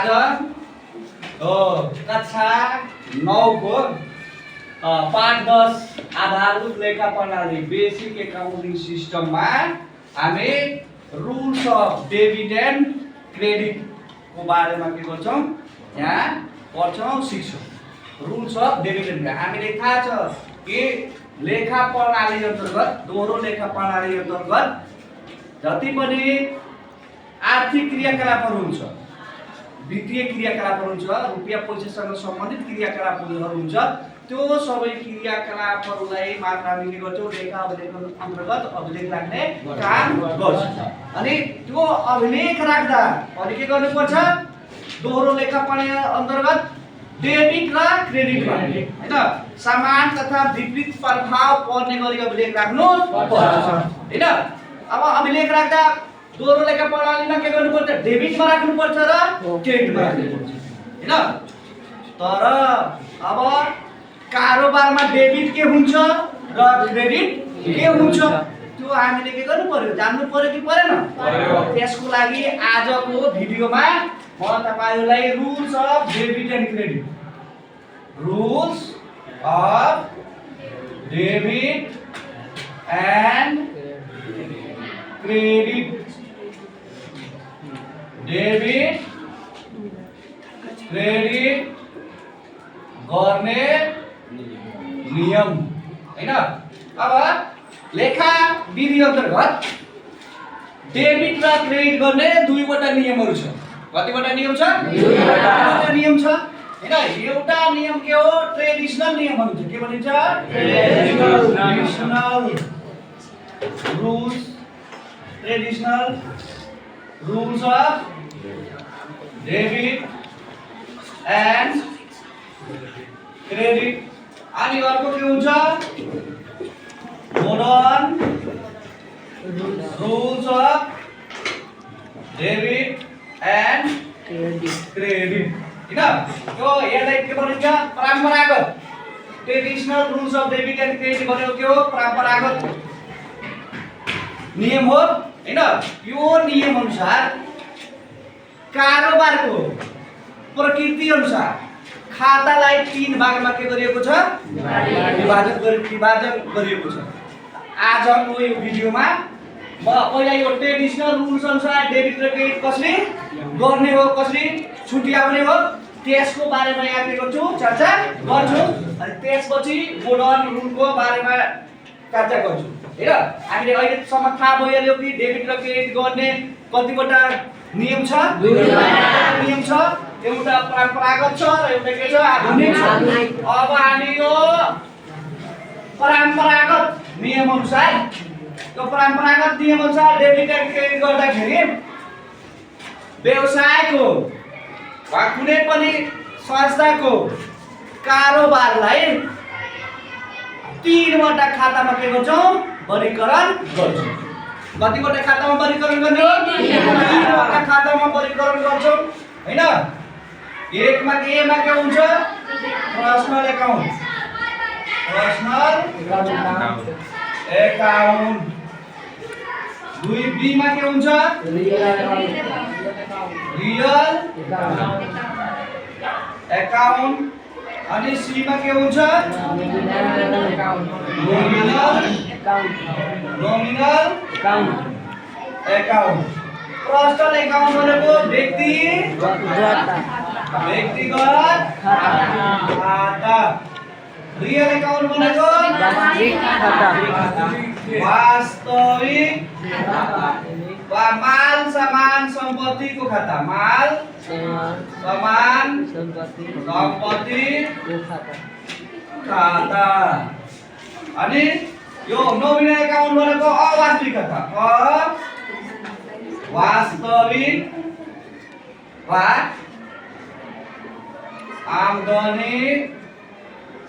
आज कक्षा 9 को पाठ 10 आधारभूत लेखा प्रणाली बेसिक एकाउन्टिङ सिस्टममा हामी rules of debit and credit को बारेमा के गर्छौं यहाँ पढ्छौं सिक्छौं। रुल्स अफ डेबिट एन्ड हामीले थाहा छ कि लेखा प्रणाली अन्तर्गत दोहोरो लेखा प्रणाली अन्तर्गत जति पनि आर्थिक क्रियाकलापहरू हुन्छ, वित्तीय क्रियाकलापहरू हुन्छ, रुपियाँ पैसासँग सम्बन्धित क्रियाकलापहरू हुन्छ, त्यो सबै क्रियाकलापहरूलाई मात्र हामी के गर्छौं लेखा अभिलेख अन्तर्गत अभिलेख राख्ने काम गर्छौं। अनि त्यो अभिलेख राख्दा अनि के गर्नुपर्छ दोहोरो लेखा प्रणाली अन्तर्गत डेबिट र क्रेडिट हैन समान तथा विपरीत प्रभाव पर्ने गरी अभिलेख राख्नु पर्छ हैन। अब अभिलेख राख्दा दोहोरो लेखा प्रणालीमा के गर्नुपर्छ डेबिटमा राख्नुपर्छ र क्रेडिटमा राख्नुपर्छ हैन। तर अब कारोबारमा डेबिट के हुन्छ र क्रेडिट के हुन्छ त्यो हामीले के गर्नु पर्यो जान्नु पर्यो कि परेन। त्यसको लागि आजको भिडियोमा म तपाईहरुलाई rules of debit and credit debit credit गर्ने नियम हैन। अब लेखा विधि अन्तर्गत डेबिट र क्रेडिट गर्ने दुईवटा नियमहरू छ। कतिवटा नियम छ? दुईवटा नियम छ हैन। एउटा नियम के हो ट्रेडिसनल नियम भनिन्छ। के भनिन्छ? Traditional rules of debit and credit. अनि अर्को के हुन्छ modern rules of debit and credit हैन। त्यो यसलाई के भनिन्छ परम्परागत traditional rules of debit and credit भनेको के हो परम्परागत नियम हो हैन। यो नियम अनुसार कारोबारको प्रकृति अनुसार खातालाई 3 भागमा के गरिएको छ विभाजन गरिएको छ। आजको यो भिडियोमा म पहिला यो ट्रेडिसनल रुल्स अनुसार डेबिट र क्रेडिट कसरी गर्ने हो कसरी छुट्याउने हो त्यसको बारेमा यहाँ के गर्छु चर्चा गर्छु। अनि त्यसपछि मोडर्न रुलको बारेमा चर्चा गर्छु हैन। हामीले अहिलेसम्म थाहा भइहाल्यो कि डेबिट र क्रेडिट गर्ने कतिवटा नियम छ? दुईवटा नियम छ। एउटा परम्परागत छ र एउटा के छ आधुनिक छ। अब हामी यो परम्परागत नियम अनुसार यो परम्परागत नियम अनुसार डेबिट एन्ड क्रेडिट गर्दाखेरि व्यवसायको वा कुनै पनि संस्थाको कारोबारलाई 3 वटा खातामा के गर्छौं वर्गीकरण गर्छौं। कतिवटा खातामा वर्गीकरण गर्ने? 3 वटा खातामा वर्गीकरण गर्छौं हैन। एकमा के हुन्छ पर्सनल अकाउन्ट दुई बी मा के हुन्छ रियल अकाउन्ट अनि सी मा के हुन्छ नोमिनल अकाउन्ट। पर्सनल अकाउन्ट भनेको व्यक्तिगत खाता। रियल अकाउन्ट भनेको वास्तविक वा माल सामान सम्पत्तिको खाता। माल सामान सम्पत्तिको खाता। अनि यो नोमिनल अकाउन्ट भनेको अवास्तविक खाता। वास्तविक वा आमदनी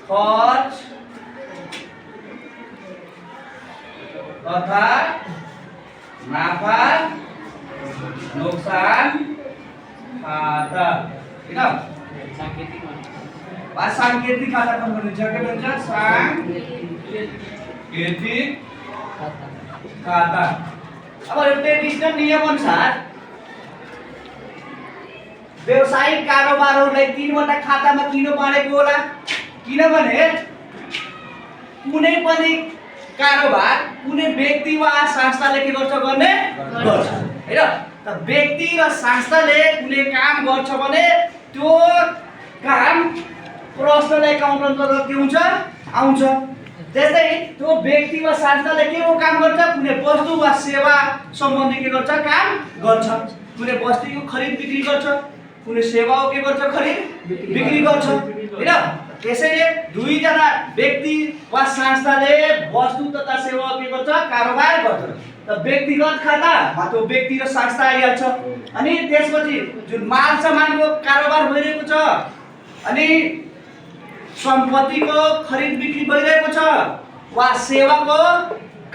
खर्च तथा नाफा नोक्सान खाता हैन। सांकेतिक खाता पनि भनिन्छ। के भन्छ? सांकेतिक खाता। अब यो ट्रेडिसनल नियम अनुसार व्यावसायिक कारोबारहरूलाई 3 वटा खातामा किन बाँडेको होला? किनभने कुनै पनि कारोबार कुनै व्यक्ति वा संस्थाले के गर्छ गर्छ हैन। त व्यक्ति र संस्थाले कुनै काम गर्छ भने त्यो काम पर्सनल एकाउन्ट अन्तर्गत के हुन्छ आउँछ। जस्तै त्यो व्यक्ति वा संस्थाले के को काम गर्छ? कुनै वस्तु वा सेवा सम्बन्धी के गर्छ काम गर्छ। कुनै वस्तुको खरिद बिक्री गर्छ, कुनै सेवाको के गर्छ खरिद बिक्री गर्छ हैन। त्यसैले दुईजना व्यक्ति वा संस्थाले वस्तु तथा सेवा के गर्छ कारोबार गर्छ। त व्यक्तिगत खाता त्यो व्यक्ति र संस्था आइहाल्छ। अनि त्यसपछि जुन माल सामानको कारोबार भइरहेको छ अनि सम्पत्तिको खरिद बिक्री भइरहेको छ वा सेवाको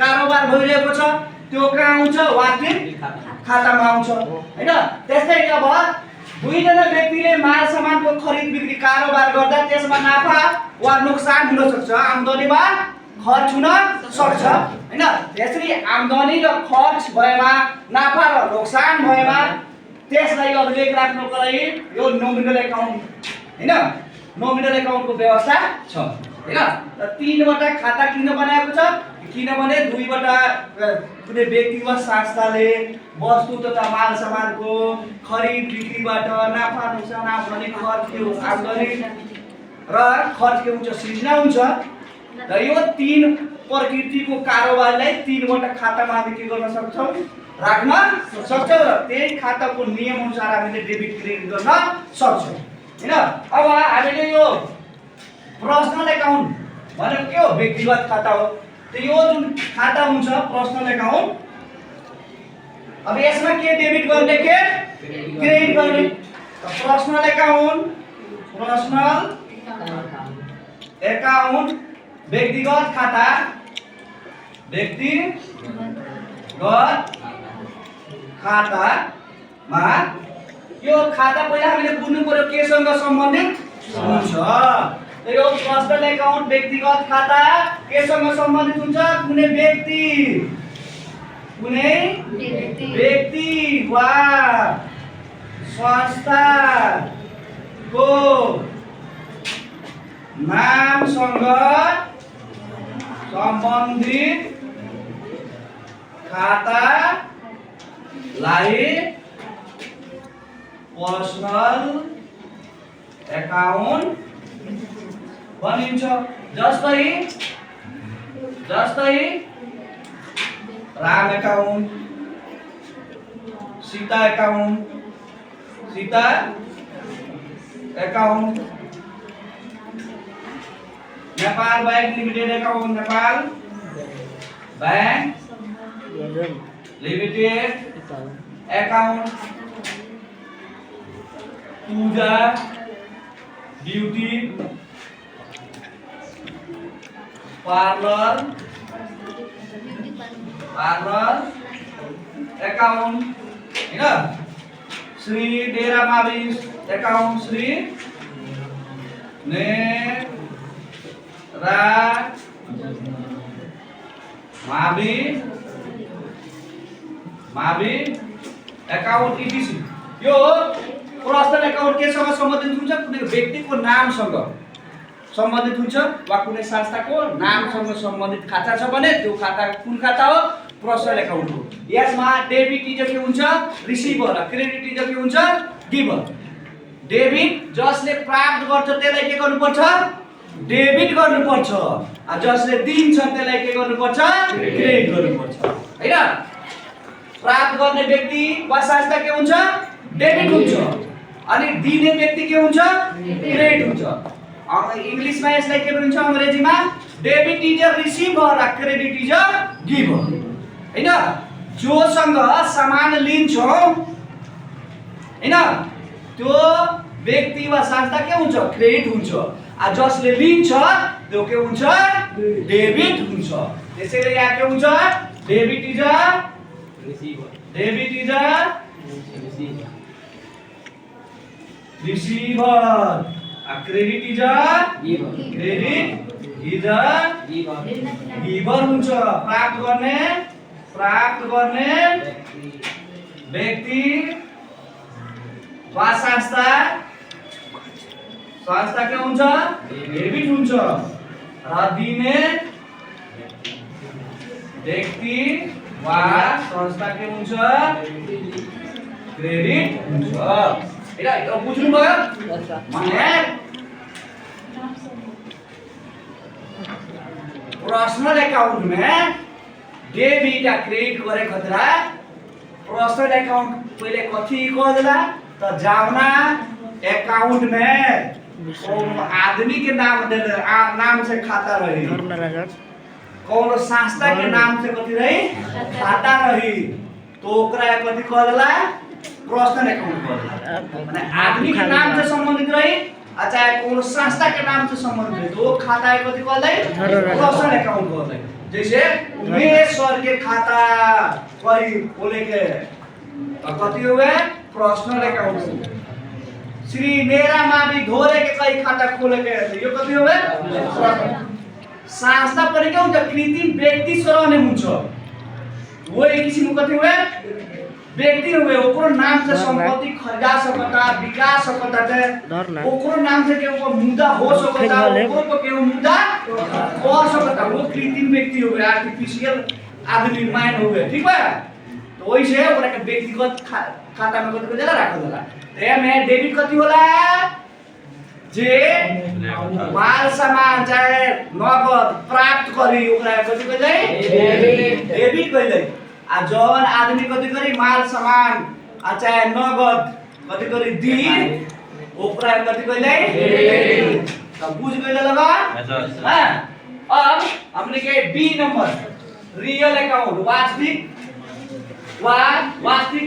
कारोबार भइरहेको छ त्यो कहाँ आउँछ? वार्षिक खातामा आउँछ हैन। त्यस्तै अब दुईजना व्यक्तिले माल सामानको खरिद बिक्री कारोबार गर्दा त्यसमा नाफा वा नोक्सान हुन सक्छ, आम्दानी वा खर्च हुन सक्छ हैन। त्यसरी आम्दानी र खर्च भएमा नाफा र नोक्सान भएमा त्यसलाई अभिलेख राख्नको लागि यो नोमिनल एकाउन्ट हैन, नोमिनल एकाउन्टको व्यवस्था छ हैन। र 3 वटा खाता किन बनाएको छ? किनभने 2 वटा कुनै व्यक्ति वा संस्थाले वस्तु तथा माल सामानको खरिद बिक्रीबाट नाफा नोक्सान आम्दानी खर्च के आम्दानी र खर्च के हुन्छ सृजना हुन्छ। र यो 3 प्रकृतिको कारोबारलाई 3 वटा खातामा हामी के गर्न सक्छौं राख्न सक्छौं र त्यही खाताको नियम अनुसार हामीले डेबिट क्रेडिट गर्न सक्छौं हैन। अब हामीले यो पर्सनल एकाउन्ट भनेको के हो? व्यक्तिगत खाता हो। त यो जुन खाता हुन्छ पर्सनल एकाउन्ट, अब यसमा के डेबिट गर्ने के क्रेडिट गर्ने? पर्सनल एकाउन्ट व्यक्तिगत खाता, व्यक्तिगत खातामा यो खाता पहिला हामीले बुझ्नु पर्यो केसँग सम्बन्धित हुन्छ। यो पर्सनल एकाउन्ट व्यक्तिगत खाता केसँग सम्बन्धित हुन्छ? कुनै व्यक्ति वा संस्थाको नामसँग सम्बन्धित खातालाई पर्सनल एकाउन्ट भनिन्छ। जस्तै Ram account, Sita account, Nepal bank limited account, Nepal bank limited account, Puja beauty parlour account हैन। श्री डेरा माविस एकाउन्ट, श्री नेरा मावि एकाउन्ट इटिसी। यो पर्सनल एकाउन्ट केसँग सम्बन्धित हुन्छ? कुनै व्यक्तिको नामसँग सम्बन्धित हुन्छ वा कुनै संस्थाको नामसँग सम्बन्धित खाता छ भने त्यो खाता कुन खाता हो? पर्सनल एकाउन्ट हो। यसमा डेबिट इज के हुन्छ? रिसिभर, र क्रेडिट इज के हुन्छ? गिभर। डेबिट जसले प्राप्त गर्छ त्यसलाई के गर्नुपर्छ? डेबिट गर्नुपर्छ। जसले दिन्छ त्यसलाई के गर्नुपर्छ? क्रेडिट गर्नुपर्छ हैन। प्राप्त गर्ने व्यक्ति वा संस्था के हुन्छ? डेबिट हुन्छ। अनि दिने व्यक्ति के हुन्छ? क्रेडिट हुन्छ। इंग्लिशमा यसलाई के भनिन्छ? अंग्रेजीमा debit is a receiver, credit is a giver हैन। जोसँग सामान लिन्छौं हैन त्यो व्यक्ति वा संस्था के हुन्छ? क्रेडिट हुन्छ। जसले लिन्छ त्यो के हुन्छ? डेबिट हुन्छ। त्यसैले यहाँ के हुन्छ? Debit is a receiver, credit is a giver हुन्छ। प्राप्त गर्ने व्यक्ति वा संस्था के हुन्छ डेबिट हुन्छ र दिने व्यक्ति वा संस्था के हुन्छ क्रेडिट हुन्छ। हैन यो बुझ्नु भयो भने पर्सनल अकाउंट में डेबिट या क्रेडिट करे खतरा पर्सनल अकाउंट पहले कथी कह देला तो जावना अकाउंट में आदमी के नाम नाम से खाता रही कौन संस्था के नाम से कथी रही खाता रही तो ओकरा कथी कह देला पर्सनल अकाउंट कह देला माने आदमी के नाम से संबंधित रही चाहे कौन संस्था के नाम से संबंधित रही तो खाता है कथी कह देला पर्सनल अकाउंट कह देला। जैसे उमेश सर के खाता कोई खोले के कथी हुए पर्सनल अकाउंट। श्री मेरा मावी धोरे के कई खाता खोले के यो कथी हुए संस्था पर के हुन्छ कृत्रिम व्यक्ति सरने हुन्छ वो एक किसिम कथी हुए व्यक्ति हुए ओकरो नाम से संपत्ति खरीदा सकता बिका सकता है ओकरो नाम से के मुद्दा हो सकता ओकरो के मुद्दा हो सकता वो कृत्रिम व्यक्ति हुए आर्टिफिशियल आदमी माइंड हुए ठीक बा। तो वैसे ओकरा के व्यक्तिगत खाता में कथी देला राख देला ते में डेबिट कथी होला जे माल सामान चाहे नगद प्राप्त करी ओकरा कथी कह जाय डेबिट कह जाय। आ जौन आदमी कथी करी माल सामान चाहे नगद कथी करी दी ओकरा कथी कह जाय तब बुझ गइल लगा हां। अब हमने के बी नंबर रियल अकाउंट वास्तविक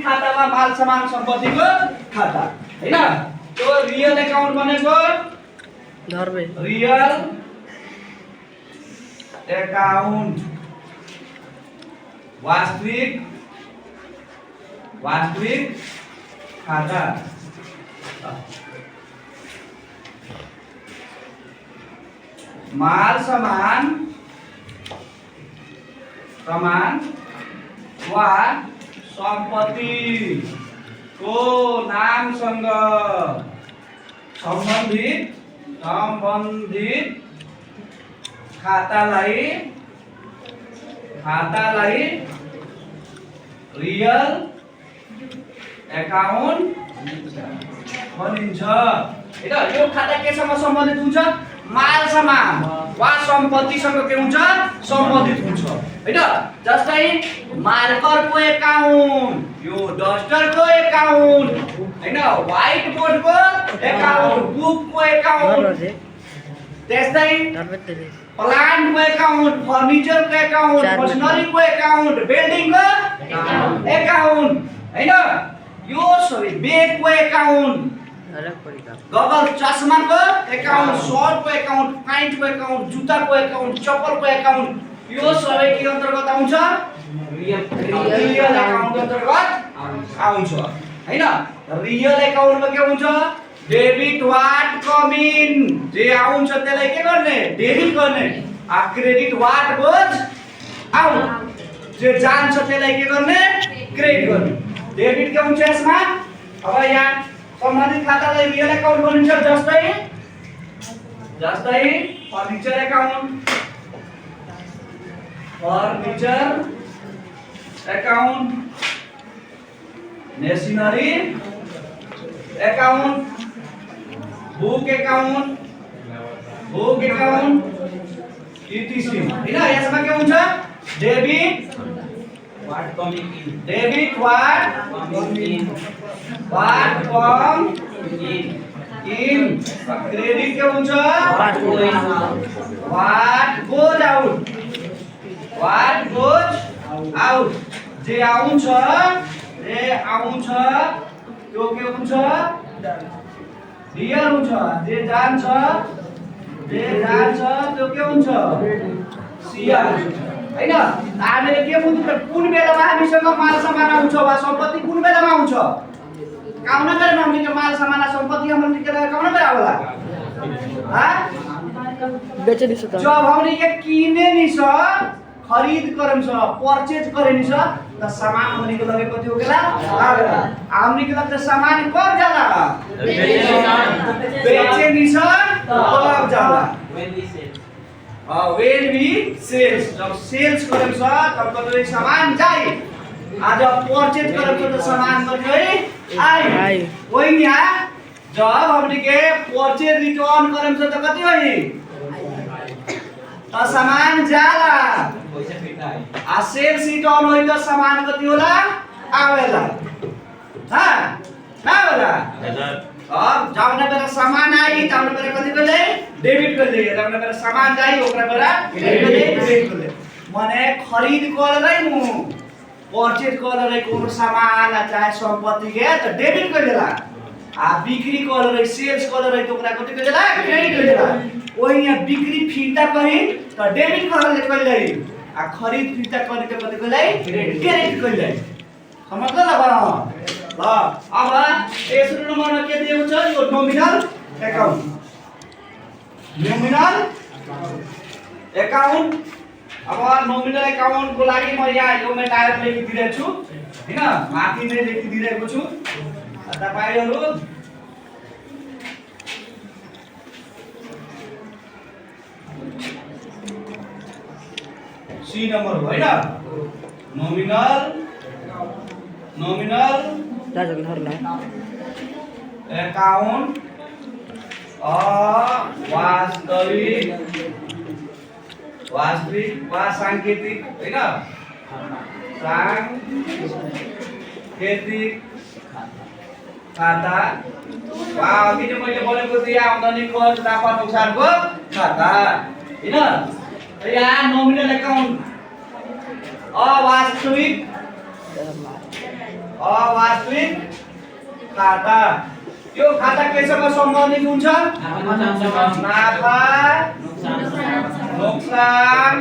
खाता वा माल सामान संपत्ति को खाता हैन। तो रियल अकाउंट बनेको रियल अकाउंट वास्तविक खाता माल सामान वा संपत्ति को नाम संग संबंधित खातालाई रियल अकाउंट भनिन्छ। हैन यो खाता केसँग सम्बन्धित हुन्छ माल सामान वा सम्पत्तिसँग के हुन्छ सम्बन्धित हुन्छ हैन। जस्तै मार्करको अकाउन्ट यो डस्टरको अकाउन्ट हैन व्हाइट बोर्डको अकाउन्ट बुकको अकाउन्ट त्यस्तै प्लान्टको अकाउन्ट फर्निचरको अकाउन्ट मसिनरीको अकाउन्ट बिल्डिङको अकाउन्ट हैन यो सबै बेगको अकाउन्ट गगल चश्माको अकाउन्ट सर्टको अकाउन्ट प्यान्टको अकाउन्ट जुत्ताको अकाउन्ट चप्पलको अकाउन्ट यो सबै के अन्तर्गत आउँछ रियल अकाउन्ट अन्तर्गत आउँछ हैन। रियल अकाउन्टमा के हुन्छ डेबिट व्हाट कम इन जे आउँछ त्यसलाई के गर्ने डेबिट गर्ने आ क्रेडिट व्हाट गोज आउट जे जान्छ त्यसलाई के गर्ने क्रेडिट गर्ने। डेबिट के हुन्छ यसमा अब यहाँ सम्बन्धित खातालाई रियल अकाउन्ट भनिन्छ जस्तै furniture account machinery account book account etc हैन। यसमा के हुन्छ debit what com in credit के हुन्छ व्हाट गोज आउट जे आउँछ त्यो के हुन्छ रियल हुन्छ जे जान्छ त्यो के हुन्छ सिआर हैन। हामीले के बुझ्नु कुन बेलामा हामीसँग माल सामान आउँछ वा सम्पत्ति कुन बेलामा आउँछ काउना गरेर हामीले के माल सामान सम्पत्ति हामीले के काउना गरेर होला बेचे दिस त जब हामीले के किने नि छ खरीद करम छ परचेज करे नि छ त सामान हमनी के लगे कथि हो गेला आवेला हमनी के लगे सामान कब जाला बेचे निसन कब जाला when we sales जब सेल्स करम छ तब कतै सामान जाई आज परचेज करम छ त सामान कतै आई ओइ यहाँ जब हमनी के परचेज रिटर्न करम छ त कति होई त सामान जाला आ सेल्स रिटर्न होई त सामान कति होला आवेला हां ना होला अब जब मेरा सामान आई तब मेरा कति कर दे डेबिट कर दे जब मेरा सामान जाई ओकरा मेरा डेबिट कर दे माने खरीद कर रही मु परचेज कर रही कोनो सामान चाहे संपत्ति के त डेबिट कर देला आ बिक्री कर रही सेल्स कर रही तो ओकरा कति कर देला क्रेडिट कर देला ओही यहाँ बिक्री फिर्ता करी त डेबिट कर ले आ खरीद फिर्ता करी त कति कर ले क्रेडिट कर ले समझला ल अब तेस्रो नम्बरमा के दिएको छ यो नोमिनल अकाउन्ट अब नोमिनल अकाउन्ट को लागि म यहाँ यो मेटाएर लेखिदिरहेको छु हैन माथि नै लेखिदिरहेको छु तपाईहरु सी नम्बर हो हैन नोमिनल अकाउंट वास्तविक वा सांकेतिक हैन सांकेतिक खाता वा अघि नै मैले भनेको थिएँ आम्दानी खर्च नाफा नोक्सानको खाता हैन यहाँ नोमिनल अकाउंट अवास्तविक खाता यो खाता केसँग सम्बन्धित हुन्छ नाफा नोक्सान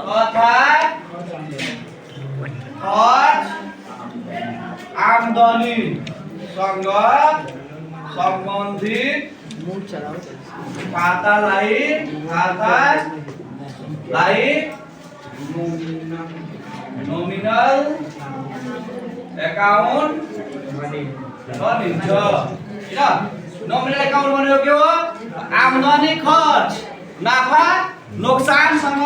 तथा खर्च आम्दानी सँग सम्बन्धित खातालाई नोमिनल अकाउन्ट भनिन्छ हैन नोमिनल अकाउन्ट भनेको के हो आम्दानी खर्च नाफा नोक्सानसँग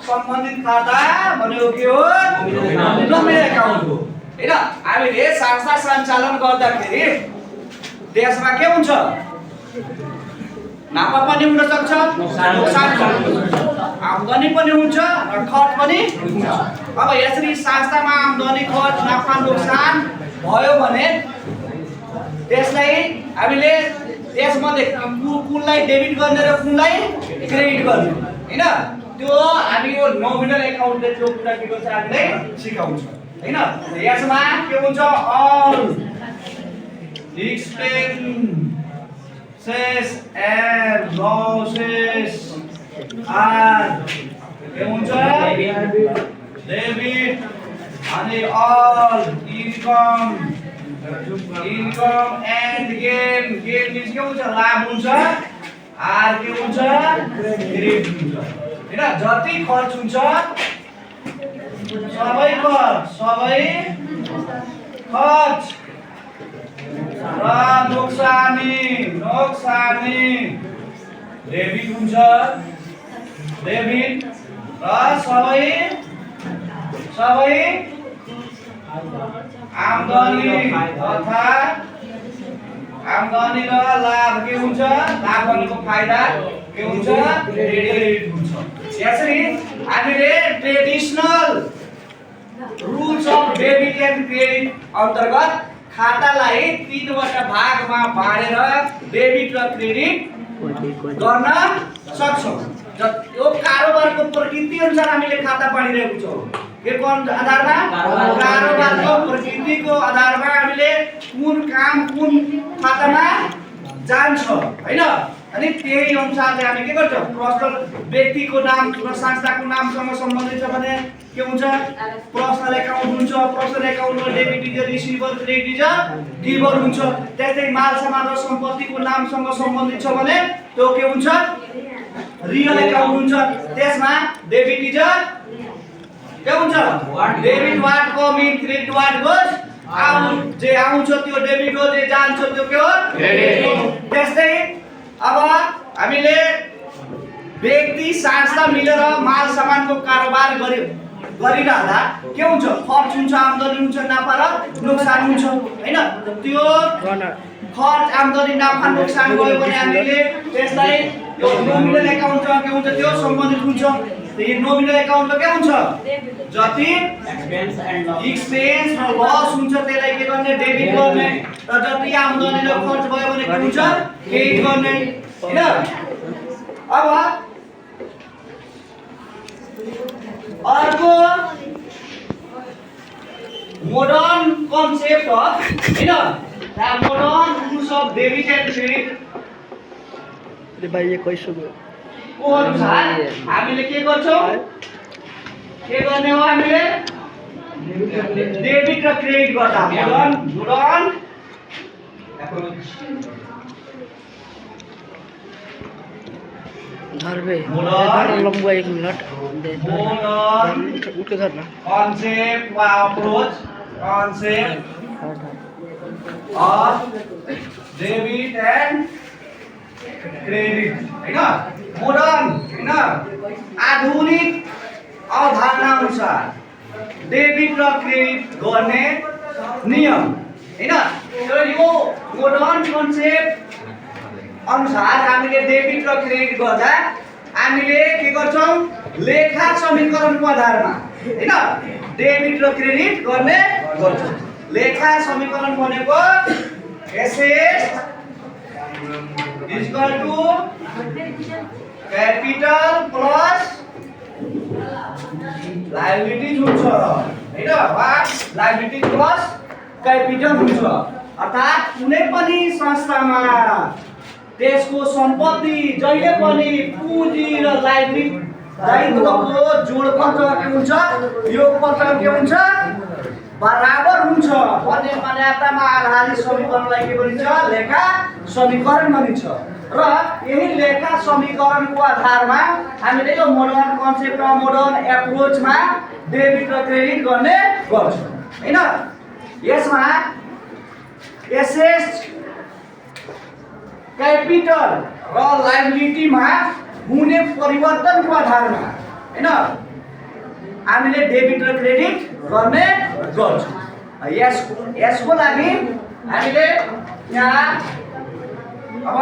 सम्बन्धित खाता भनेको के हो नोमिनल अकाउन्ट हो हैन हामीले संस्था सञ्चालन गर्दाखेरि देशमा के हुन्छ नाफा पनि हुन सक्छ नोक्सान पनि हुन सक्छ आम्दानी पनि हुन्छ र खर्च पनि हुन्छ अब यसरी संस्थामा आम्दानी खर्च नाफा नोक्सान भयो भने त्यसलाई हामीले त्यसमध्ये कुनलाई डेबिट गर्ने र कुनलाई क्रेडिट गर्ने हैन त्यो हामी यो नोमिनल अकाउन्टले त्यो कुरा के गर्छ हामीले सिकाउँछ हैन यसमा के हुन्छ all expenses and losses are के हुन्छ डेबिट अनि all income and gain means के हुन्छ लाभ हुन्छ आर के हुन्छ क्रेडिट हुन्छ हैन जति खर्च हुन्छ सबै खर्च र नोक्सानी डेबिट हुन्छ डेबिट र सबै आम्दानी तथा आम्दानी र लाभ के हुन्छ लाभ भनेको फाइदा के हुन्छ क्रेडिट हुन्छ यसरी हामीले traditional rules of debit and credit अन्तर्गत खातालाई तीनवटा भागमा बाँडेर डेबिट र क्रेडिट गर्न सक्छौं यो कारोबारको प्रकृति अनुसार हामीले खाता बाँडिरहेको छौं के को आधारमा कारोबारको प्रकृतिको आधारमा हामीले कुन काम कुन खातामा जान्छ हैन अनि त्यही अनुसारले हामी के गर्छौं पर्सनल व्यक्तिको नाम र संस्थाको नामसँग सम्बन्धित छ भने के हुन्छ पर्सनल अकाउन्ट हुन्छ personal अकाउन्टमा debit is receiver credit is giver हुन्छ त्यस्तै माल सामान र सम्पत्तिको नामसँग सम्बन्धित छ भने त्यो के हुन्छ रियल अकाउन्ट हुन्छ त्यसमा डेबिट इज के हुन्छ debit what come in credit what goes out जे आउँछ त्यो डेबिट हो जे जान्छ त्यो के हो क्रेडिट त्यस्तै अब हामीले व्यक्ति संस्था मिलेर माल सामानको कारोबार गरिरहँदा के हुन्छ खर्च हुन्छ आम्दानी हुन्छ नाफा र नोक्सान हुन्छ हैन त्यो खर्च आम्दानी नाफा नोक्सान गयो भने हामीले त्यसलाई यो नोमिनल एकाउन्टमा के हुन्छ त्यो सम्बन्धित हुन्छ त्यो नोमिनल एकाउन्टमा के हुन्छ जति एक्सपेन्स र लस हुन्छ त्यसलाई के गर्ने डेबिट गर्ने र जति आम्दानी र खर्च भयो भने के हुन्छ क्रेडिट गर्ने हैन अब अर्को मोडर्न कन्सेप्ट अफ हैन the modern rules of debit and credit ले भाइ यो कैसो को अनुसार हामीले के गर्छौं के गर्ने हो हामीले डेबिट र क्रेडिट गर्दा मोडर्न धरबे मोडर्न लम्बा 1 मिनट मोडर्न उठ के धर न concept वा approach concept of debit and credit हैन मोडर्न हैन आधुनिक अवधारणा अनुसार डेबिट र क्रेडिट गर्ने नियम हैन यो मोडर्न कन्सेप्ट अनुसार हामीले डेबिट र क्रेडिट गर्दा हामीले के गर्छौं लेखा समीकरणको आधारमा हैन डेबिट र क्रेडिट गर्ने गर्छौं लेखा समीकरण भनेको asset equal to capital plus liabilities हुन्छ हैन वा लायबिलिटीज प्लस क्यापिटल हुन्छ अर्थात कुनै पनि संस्थामा त्यसको सम्पत्ति जहिले पनि पुँजी र दायित्वको जोडपत्र के हुन्छ योगपत्र के हुन्छ बराबर हुन्छ भन्ने मान्यतामा आधारित समीकरणलाई के भनिन्छ लेखा समीकरण भनिन्छ र यही लेखा समीकरणको आधारमा हामीले यो मोडर्न कन्सेप्ट र मोडर्न एप्रोचमा डेबिट र क्रेडिट गर्ने गर्छौं हैन यसमा एसेट क्यापिटल र लायबिलिटीमा हुने परिवर्तनको आधारमा हैन हामीले डेबिट र क्रेडिट गर्ने गर्छौं यसको लागि हामीले यहाँ अब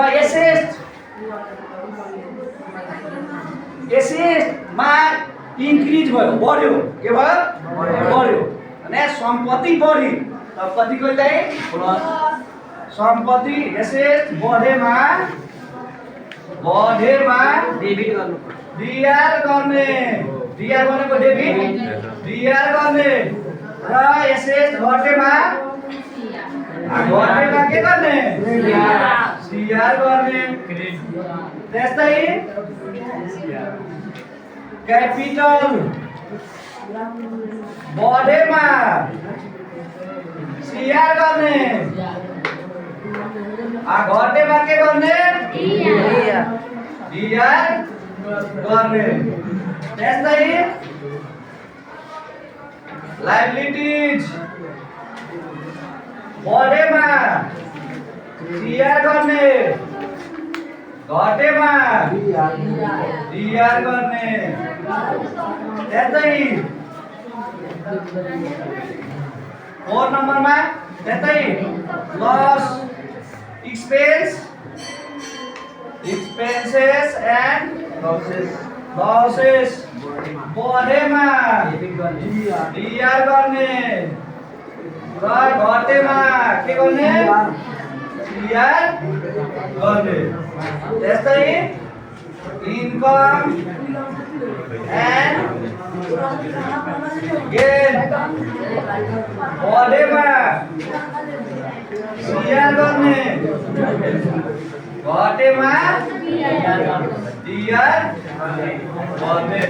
एसेटमा इन्क्रिज भयो बढ्यो के भयो बढ्यो अनि सम्पत्ति बढी त कतिको चाहिँ सम्पत्ति एसेट बढेमा डेबिट गर्नु डीआर गर्ने डीआर भनेको डेबिट डीआर गर्ने र एसेट घटेमा के गर्ने सीआर गर्ने त्यस्तै क्यापिटल बढेमा सीआर गर्ने घटेमा के गर्ने डीआर गर्ने त्यस्तै लायबिलिटीज बढेमा सीआर गर्ने घटेमा डीआर गर्ने त्यस्तै 4 नम्बरमा त्यस्तै लस expenses and losses बढेमा डीआर गर्ने र घटेमा के गर्ने डीआर गर्ने त्यस्तै इन्कम एन्ड गेन बढेमा सीआर गर्ने घटेमा डीआर गर्ने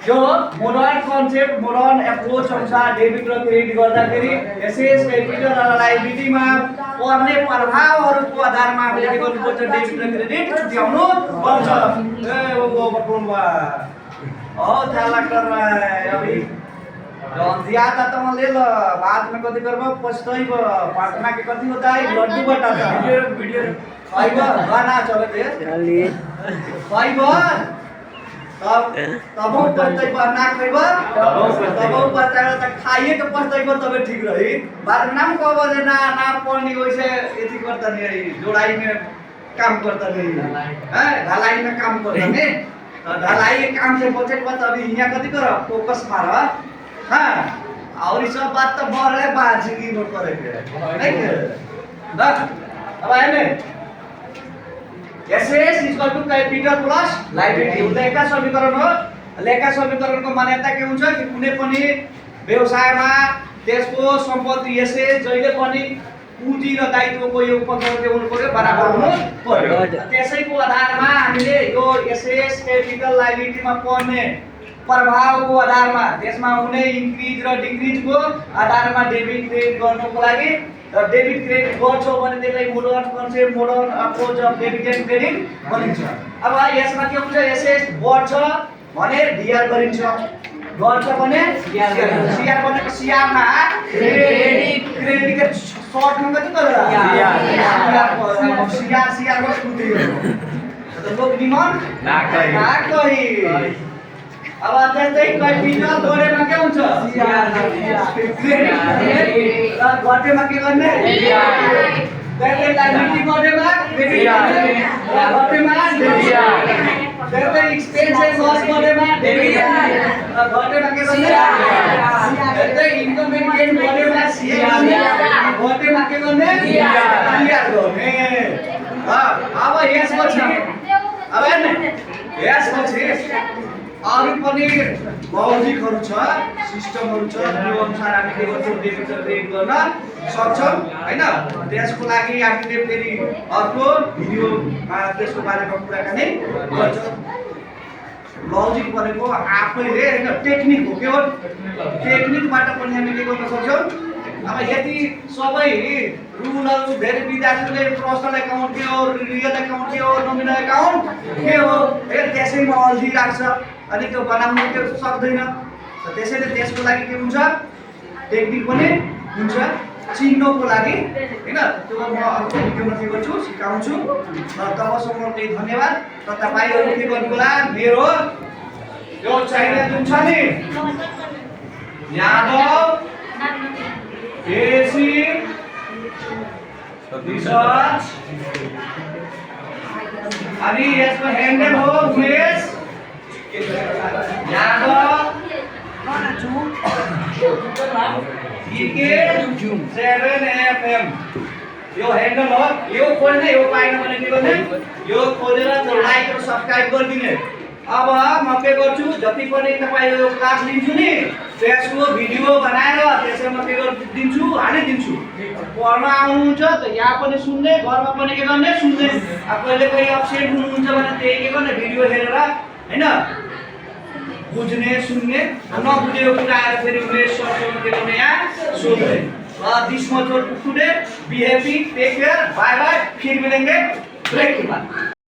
यो मोडर्न कन्सेप्ट मोडर्न एप्रोच अनुसार डेबिट र क्रेडिट गर्दाखेरि एसेट क्यापिटल र लायबिलिटीमा पर्ने प्रभावहरूको आधारमा हामीले के गर्नुपर्छ डेबिट र क्रेडिट छुट्याउनु पर्छ ए ओ बटुलमा बहुत हल्ला कर रहा है अभी। जौन ज्यादा तो ले लो, बाद में कथी करबो पछताइब। पटना के कथी होता है लड्डू बटाता वीडियो खाइब गाना चले थे चलिए खाइब तब तब पछताइब ना खाइब तब पछताइब त खाइए के पछताइब तबे ठीक रही। बाद में नाम कहबो जे ना ना पढ़नी वैसे एथी करता नहीं, जोड़ाई में काम करता नहीं है, ढलाई में काम करता नहीं। ढलाई के काम से बचे के बाद अभी यहाँ कथी कर फोकस मार। हाँ और ये सब बात तो बड़े बात जिंदगी में करे के नहीं के देख अब आए ने एसएस equal to capital plus liability लेखा समीकरण हो। लेखा समीकरण को मान्यता के हुन्छ कि कुनै पनि व्यवसायमा त्यसको सम्पत्ति एसएस जहिले पनि पुँजी र दायित्वको योगफल हुनु पर्यो बराबर हुनु पर्यो। त्यसैको आधारमा हामीले यो एसएस कैपिटल लायबिलिटीमा पर्ने प्रभावको आधारमा त्यसमा हुने इन्क्रिज र डिक्रिजको आधारमा डेबिट क्रेडिट गर्नको लागि डेबिट क्रेडिट गर्छौ भने त्यसलाई modern concept modern approach of debit and credit भनिन्छ। अब यसमा के हुन्छ एसएस बढ्छ भने डिआर गरिन्छ, घट्छ भने सिआर भनेको सिआरमा क्रेडिट क्रेडिट के सर्ट में कति गरेर सिआर सिआर को सुते हो त लोक निमन ना कहि। अब त्यस्तै कैपिटल जोडेमा के हुन्छ सिआर क्रेडिट र घटेमा के गर्ने त्यस्तै लायबिलिटी जोडेमा क्रेडिट र घटेमा सिआर त्यस्तै एक्सपेन्स एन्ड लस जोडेमा डेबिट र घटेमा के गर्ने त्यस्तै इन्कम एन्ड गेन जोडेमा सिआर घटेमा के गर्ने सिआर गर्ने। अब यसपछि अब हेर्नु यसपछि अरु पनि लजिकहरु छ सिस्टमहरु छ त्यो अनुसार हामी के गर्छौं डेबिट क्रेडिट गर्न सक्छौं हैन। त्यसको लागि हामीले फेरि अर्को भिडियोमा त्यसको बारेमा कुराकानी गर्छौं। लजिक भनेको आफैले हैन टेक्निक हो के हो टेक्निकबाट पनि हामी के गर्न सक्छौं। अब यदि सबै रुलहरु धेरै विद्यार्थीले पर्सनल अकाउन्ट के हो रियल अकाउन्ट के हो नोमिनल अकाउन्ट के हो त्यसैमा अल्झी राख्छ अनि त्यो बनाउन के सक्दैन। त्यसैले त्यसको लागि के हुन्छ टेक्निक पनि हुन्छ चिन्नको लागि हैन। त्यो म अर्को भिडियोमा के गर्छु सिकाउँछु। तबसम्म चाहिँ धन्यवाद। त तपाईहरु के गर्नुला मेरो यो च्यानल जुन छ नि यादव बेसिक रिसर्च अनि यसको ह्यान्डल हो उमेश यादव के 7FM यो ह्यान्डल हो। यो खोल्ने यो पाएन भने के गर्ने यो खोलेर लाइक र सब्स्क्राइब गरिदिने। अब म के गर्छु जति पनि तपाई यो क्लास लिन्छु नि त्यसको भिडियो बनाएर त्यसैमा के गरिदिन्छु हालिदिन्छु। पढ्न आउनुहुन्छ त यहाँ पनि सुन्ने घरमा पनि के गर्ने सुन्ने। कहिले कहिले अब्सेन्ट हुनुहुन्छ भने त्यही के गर्ने भिडियो हेरेर हैन बुझ्ने सुन्ने नबुझेको कुरा आएर फेरि उमेश सरसँग के गर्ने यहाँ सोध्ने। This much for today be happy take care bye bye फिर मिलेंगे ब्रेक के बाद।